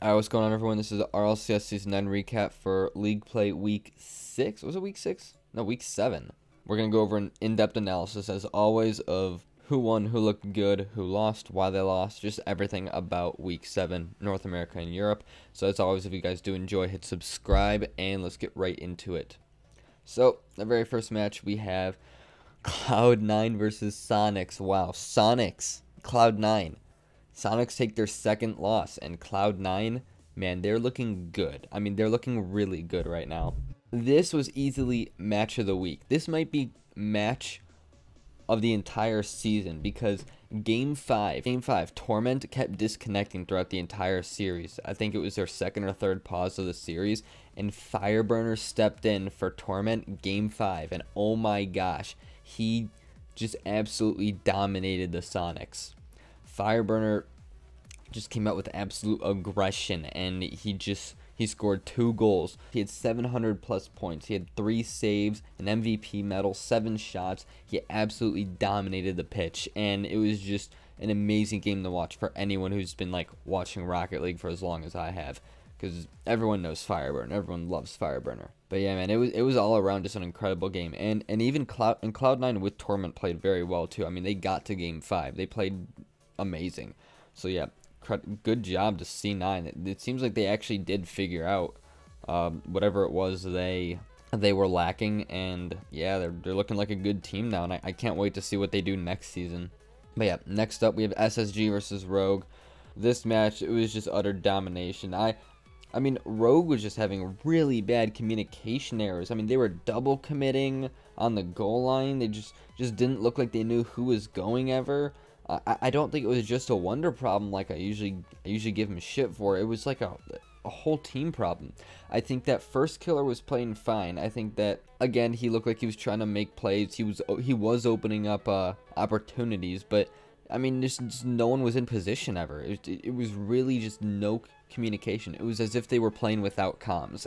Alright, what's going on, everyone? This is the Rlcs Season 9 recap for League Play Week 6. Was it Week 6? No, Week 7. We're going to go over an in-depth analysis, as always, of who won, who looked good, who lost, why they lost, just everything about Week 7, North America and Europe. So as always, if you guys do enjoy, hit subscribe, and let's get right into it. So, the very first match, we have Cloud9 versus Soniqs. Wow, Soniqs, Cloud9. Soniqs take their second loss, and Cloud9, man, they're looking good. I mean, they're looking really good right now. This was easily match of the week. This might be match of the entire season, because Game 5, Torment kept disconnecting throughout the entire series. I think it was their second or third pause of the series, and Fireburner stepped in for Torment Game 5, and oh my gosh, he just absolutely dominated the Soniqs. Fireburner just came out with absolute aggression, and he scored 2 goals. He had 700 plus points. He had 3 saves, an MVP medal, 7 shots. He absolutely dominated the pitch, and it was just an amazing game to watch for anyone who's been like watching Rocket League for as long as I have, because everyone knows Fireburner. Everyone loves Fireburner. But yeah, man, it was all around just an incredible game, and even Cloud9 with Torment played very well too. I mean, they got to Game 5. They played amazing. So yeah, good job to C9. It seems like they actually did figure out whatever it was they were lacking, and yeah, they're looking like a good team now, and I can't wait to see what they do next season. But yeah, next up we have SSG versus Rogue. This match, it was just utter domination. I mean, Rogue was just having really bad communication errors. I mean, they were double committing on the goal line. They just didn't look like they knew who was going ever. I don't think it was just a Wonder problem like I usually give him shit for. It was like a whole team problem. I think that first killer was playing fine. I think that, again, he looked like he was trying to make plays. He was opening up opportunities, but I mean, just no one was in position ever. It was really just no communication. It was as if they were playing without comms.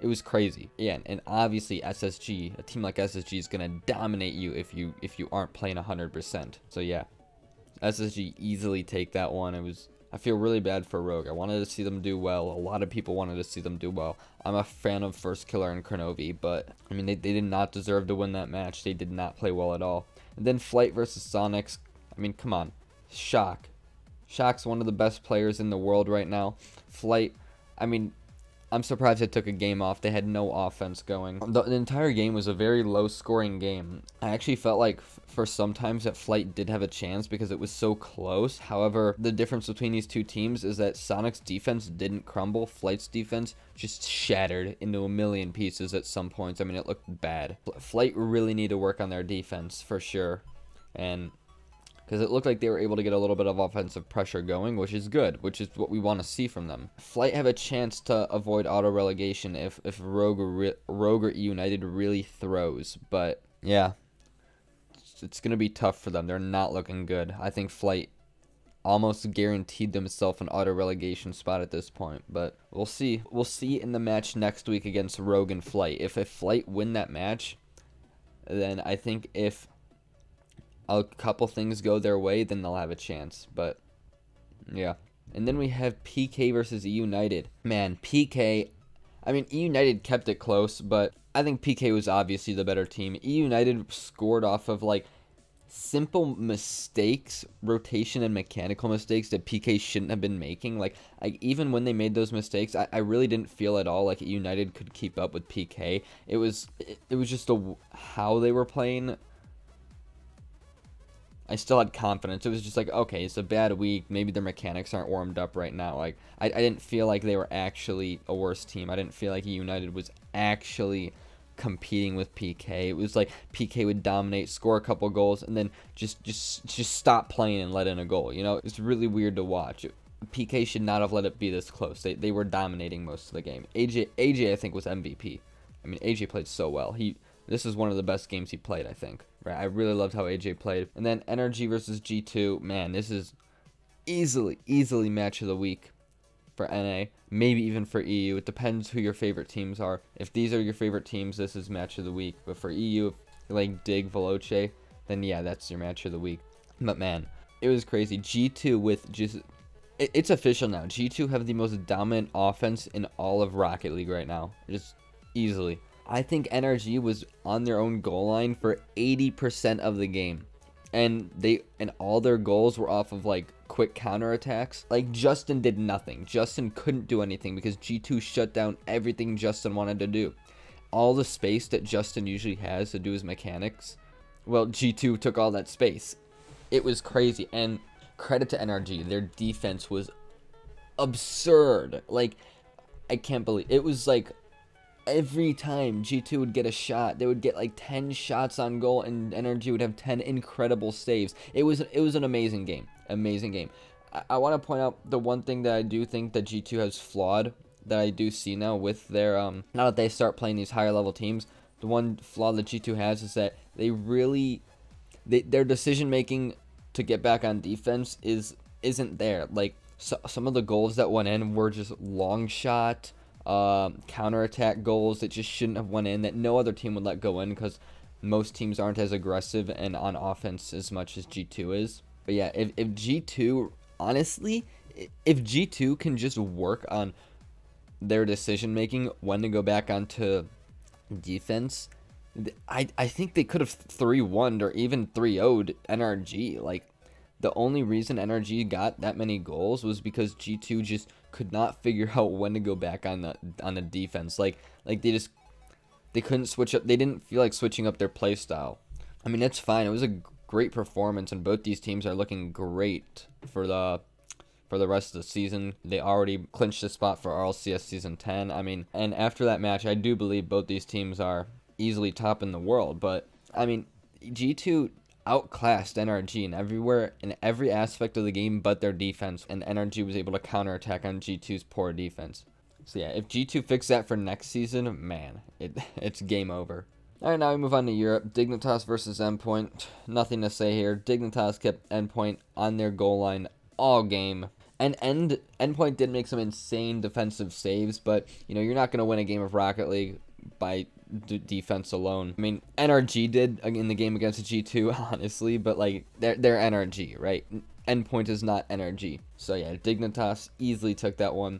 It was crazy. Yeah, and obviously SSG, a team like SSG is gonna dominate you if you aren't playing 100%. So yeah, SSG easily take that one. I feel really bad for Rogue. I wanted to see them do well. A lot of people wanted to see them do well. I'm a fan of First Killer and Kronovi, but I mean, they did not deserve to win that match. They did not play well at all. And then Flight versus Soniqs. I mean, come on, Shock's one of the best players in the world right now. Flight, I mean, I'm surprised they took a game off. They had no offense going. The entire game was a very low-scoring game. I actually felt like for some times that Flight did have a chance because it was so close. However, the difference between these two teams is that Sonic's defense didn't crumble. Flight's defense just shattered into a million pieces at some points. I mean, it looked bad. Flight really need to work on their defense for sure, and because it looked like they were able to get a little bit of offensive pressure going, which is good, which is what we want to see from them. Flight have a chance to avoid auto-relegation if Rogue or United really throws, but yeah, it's going to be tough for them. They're not looking good. I think Flight almost guaranteed themselves an auto-relegation spot at this point, but we'll see. We'll see in the match next week against Rogue and Flight. If Flight win that match, then I think if a couple things go their way, then they'll have a chance. But yeah, and then we have PK versus E United. Man, PK, I mean, E United kept it close, but I think PK was obviously the better team. E United scored off of like simple mistakes, rotation and mechanical mistakes that PK shouldn't have been making. Like even when they made those mistakes, I really didn't feel at all like United could keep up with PK. It was just how they were playing. I still had confidence. It was just like, okay, it's a bad week. Maybe their mechanics aren't warmed up right now. Like, I didn't feel like they were actually a worse team. I didn't feel like United was actually competing with PK. It was like PK would dominate, score a couple goals, and then just stop playing and let in a goal. You know, it's really weird to watch. PK should not have let it be this close. They were dominating most of the game. AJ I think was MVP. I mean, AJ played so well. This is one of the best games he played, I think. Right, I really loved how AJ played. And then Energy versus G2. Man, this is easily match of the week for NA. Maybe even for EU. It depends who your favorite teams are. If these are your favorite teams, this is match of the week. But for EU, if you like Dig Veloce, then yeah, that's your match of the week. But man, it was crazy. G2 with just it's official now. G2 have the most dominant offense in all of Rocket League right now. Just easily. I think NRG was on their own goal line for 80% of the game. And all their goals were off of like quick counterattacks. Like Justin did nothing. Justin couldn't do anything because G2 shut down everything Justin wanted to do. All the space that Justin usually has to do his mechanics, well, G2 took all that space. It was crazy. And credit to NRG, their defense was absurd. Like, I can't believe it was like every time G2 would get a shot, they would get like 10 shots on goal, and NRG would have 10 incredible saves. It was an amazing game. Amazing game. I want to point out the one thing that I do think that G2 has flawed, that I do see now with their now that they start playing these higher level teams. The one flaw that G2 has is that their decision making to get back on defense isn't there. Like, some of the goals that went in were just long shot counterattack goals that just shouldn't have went in, that no other team would let go in because most teams aren't as aggressive and on offense as much as G2 is. But yeah, if G2, honestly, if G2 can just work on their decision making when to go back onto defense, I think they could have 3-1'd or even 3-0'd NRG. Like, the only reason NRG got that many goals was because G2 just could not figure out when to go back on the defense. Like they couldn't switch up. They didn't feel like switching up their play style. I mean, it's fine. It was a great performance, and both these teams are looking great for the rest of the season. They already clinched a spot for Rlcs Season 10. I mean, and after that match, I do believe both these teams are easily top in the world. But, I mean, G2 outclassed NRG in every aspect of the game but their defense, and NRG was able to counterattack on G2's poor defense. So yeah, if G2 fix that for next season, man, it's game over. Alright, now we move on to Europe. Dignitas versus Endpoint. Nothing to say here. Dignitas kept Endpoint on their goal line all game. And Endpoint did make some insane defensive saves, but you know, you're not going to win a game of Rocket League by defense alone. I mean, NRG did in the game against G2, honestly, but like they're NRG, right? Endpoint is not NRG. So yeah, Dignitas easily took that one.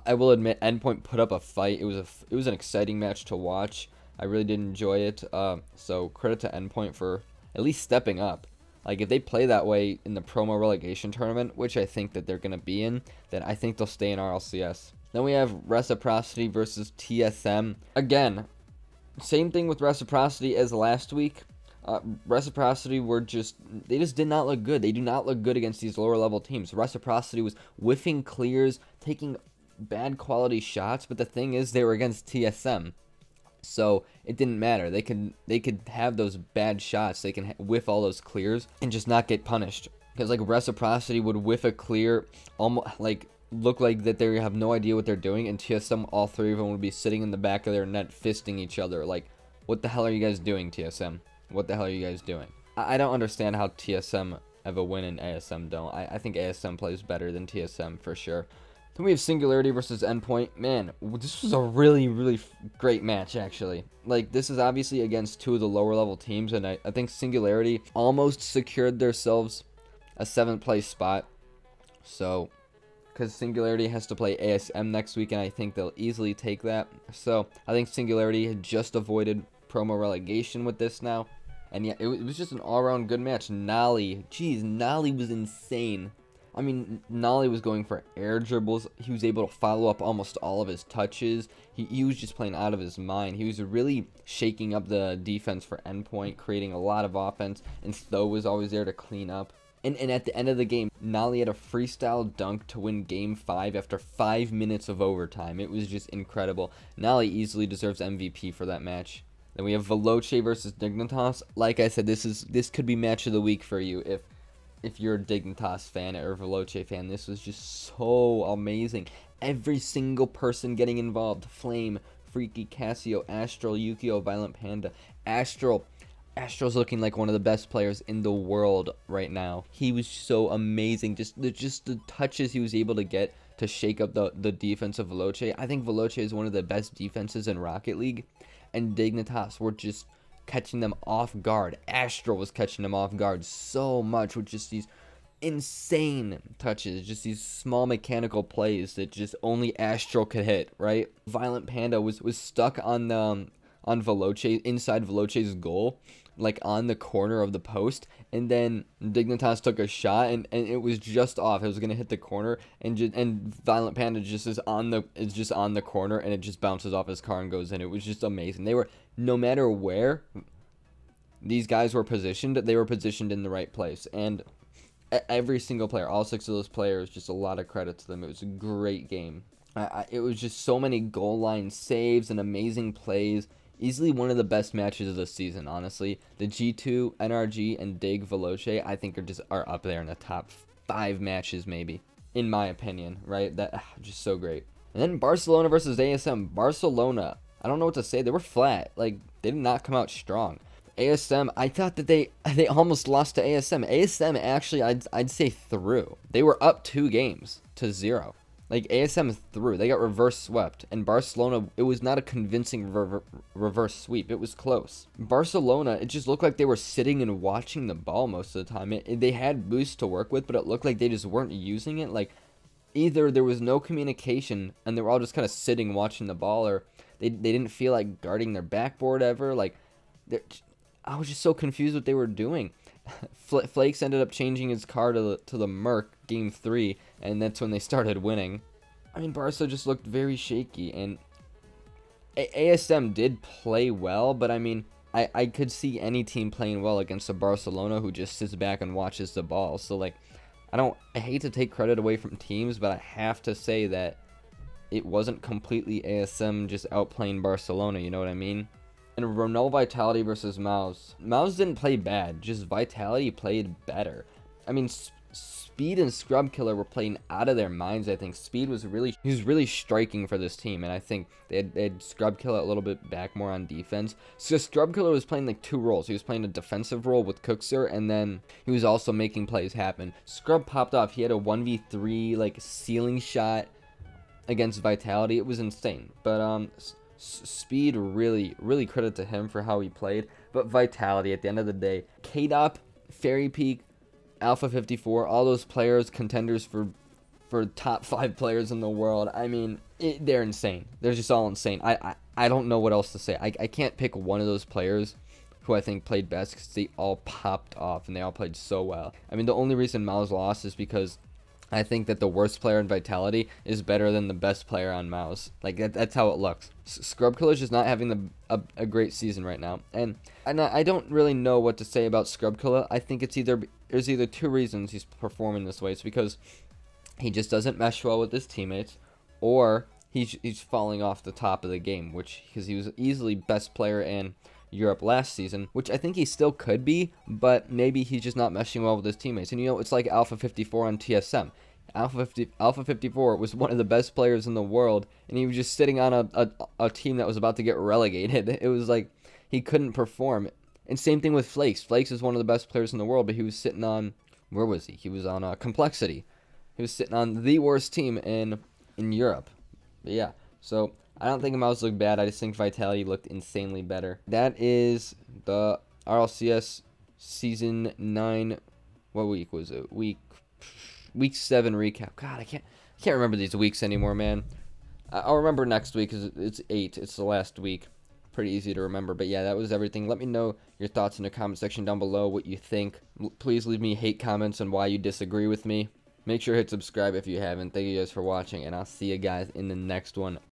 I will admit, Endpoint put up a fight. It was an exciting match to watch. I really did enjoy it. So credit to Endpoint for at least stepping up. Like, if they play that way in the promo relegation tournament, which I think that they're going to be in, then I think they'll stay in RLCS. Then we have Reciprocity versus TSM. Again, same thing with Reciprocity as last week. Reciprocity they just did not look good. They do not look good against these lower level teams. Reciprocity was whiffing clears, taking bad quality shots, but the thing is, they were against TSM. So it didn't matter. They could have those bad shots. They can whiff all those clears and just not get punished. Because like Reciprocity would whiff a clear, almost like look like that they have no idea what they're doing, and TSM, all three of them would be sitting in the back of their net fisting each other. Like, what the hell are you guys doing, TSM? What the hell are you guys doing? I don't understand how TSM have a win and ASM don't. I think ASM plays better than TSM for sure. Then we have Singularity versus Endpoint. Man, this was a really, really great match, actually. Like, this is obviously against two of the lower level teams, and I think Singularity almost secured themselves a 7th place spot. So, because Singularity has to play ASM next week, and I think they'll easily take that. So, I think Singularity had just avoided promo relegation with this now. And yeah, it was just an all-around good match. Nolly, geez, Nolly was insane. I mean, Nolly was going for air dribbles. He was able to follow up almost all of his touches. He was just playing out of his mind. He was really shaking up the defense for Endpoint, creating a lot of offense, and Tho was always there to clean up. And at the end of the game, Nolly had a freestyle dunk to win Game 5 after 5 minutes of overtime. It was just incredible. Nolly easily deserves MVP for that match. Then we have Veloce versus Dignitas. Like I said, this could be match of the week for you if you're a Dignitas fan or a Veloce fan. This was just so amazing. Every single person getting involved. Flame, Freaky, Casio, Astral, Yukio, Violent Panda. Astral's looking like one of the best players in the world right now. He was so amazing. Just the touches he was able to get to shake up the defense of Veloce. I think Veloce is one of the best defenses in Rocket League. And Dignitas were just catching them off guard. Astral was catching them off guard so much with just these insane touches, just these small mechanical plays that just only Astro could hit, right? Violent Panda was stuck on Veloce, inside Veloce's goal, like on the corner of the post, and then Dignitas took a shot, and it was just off. It was gonna hit the corner, and Violent Panda just is on the corner, and it just bounces off his car and goes in. It was just amazing. They were, no matter where these guys were positioned, they were positioned in the right place, and every single player, all 6 of those players, just a lot of credit to them. It was a great game. It was just so many goal line saves and amazing plays. Easily one of the best matches of the season, honestly. The G2, NRG, and Dig Veloce, I think are up there in the top 5 matches, maybe, in my opinion, right? That just so great. And then Barcelona versus ASM. Barcelona, I don't know what to say. They were flat. Like, they did not come out strong. ASM, I thought that they almost lost to ASM. ASM actually, I'd say threw. They were up 2 games to 0. Like, ASM threw. They got reverse swept. And Barcelona, it was not a convincing reverse sweep. It was close. Barcelona, it just looked like they were sitting and watching the ball most of the time. They had boost to work with, but it looked like they just weren't using it. Like, either there was no communication and they were all just kind of sitting watching the ball, or they didn't feel like guarding their backboard ever. Like, I was just so confused what they were doing. Flakes ended up changing his car to the Merc game 3, and that's when they started winning. I mean, Barca just looked very shaky, and ASM did play well, but I mean, I could see any team playing well against a Barcelona who just sits back and watches the ball. So, like, I hate to take credit away from teams, but I have to say that it wasn't completely ASM just outplaying Barcelona, you know what I mean? And Ronaldo Vitality versus Mouse. Mouse didn't play bad, just Vitality played better. I mean, Speed and Scrub Killer were playing out of their minds, I think. Speed was really striking for this team, and I think they had Scrub Killer a little bit back more on defense. So Scrub Killer was playing like 2 roles. He was playing a defensive role with Cookser, and then he was also making plays happen. Scrub popped off. He had a 1v3 like ceiling shot against Vitality. It was insane. But Speed, really credit to him for how he played. But Vitality, at the end of the day, KDOP, Fairy Peak, Alpha 54, all those players, contenders for top 5 players in the world. I mean, they're insane. They're just all insane. I don't know what else to say. I can't pick one of those players who I think played best, because they all popped off and they all played so well. I mean, the only reason Miles lost is because I think that the worst player in Vitality is better than the best player on Mouse. Like, that's how it looks. Scrub Killer's just not having a great season right now. And I don't really know what to say about Scrub Killer. I think there's either 2 reasons he's performing this way. It's because he just doesn't mesh well with his teammates, or he's falling off the top of the game, because he was easily best player in Europe last season, which I think he still could be, but maybe he's just not meshing well with his teammates. And, you know, it's like Alpha 54 on TSM. Alpha 54 was one of the best players in the world, and he was just sitting on a team that was about to get relegated. It was like he couldn't perform. And same thing with Flakes. Flakes is one of the best players in the world, but he was sitting on, where was he? He was on Complexity. He was sitting on the worst team in Europe. But yeah, so I don't think Mouse looked bad. I just think Vitality looked insanely better. That is the RLCS Season 9. What week was it? Week 7 recap. God, I can't remember these weeks anymore, man. I'll remember next week, because it's 8. It's the last week. Pretty easy to remember. But yeah, that was everything. Let me know your thoughts in the comment section down below, what you think. Please leave me hate comments on why you disagree with me. Make sure to hit subscribe if you haven't. Thank you guys for watching, and I'll see you guys in the next one.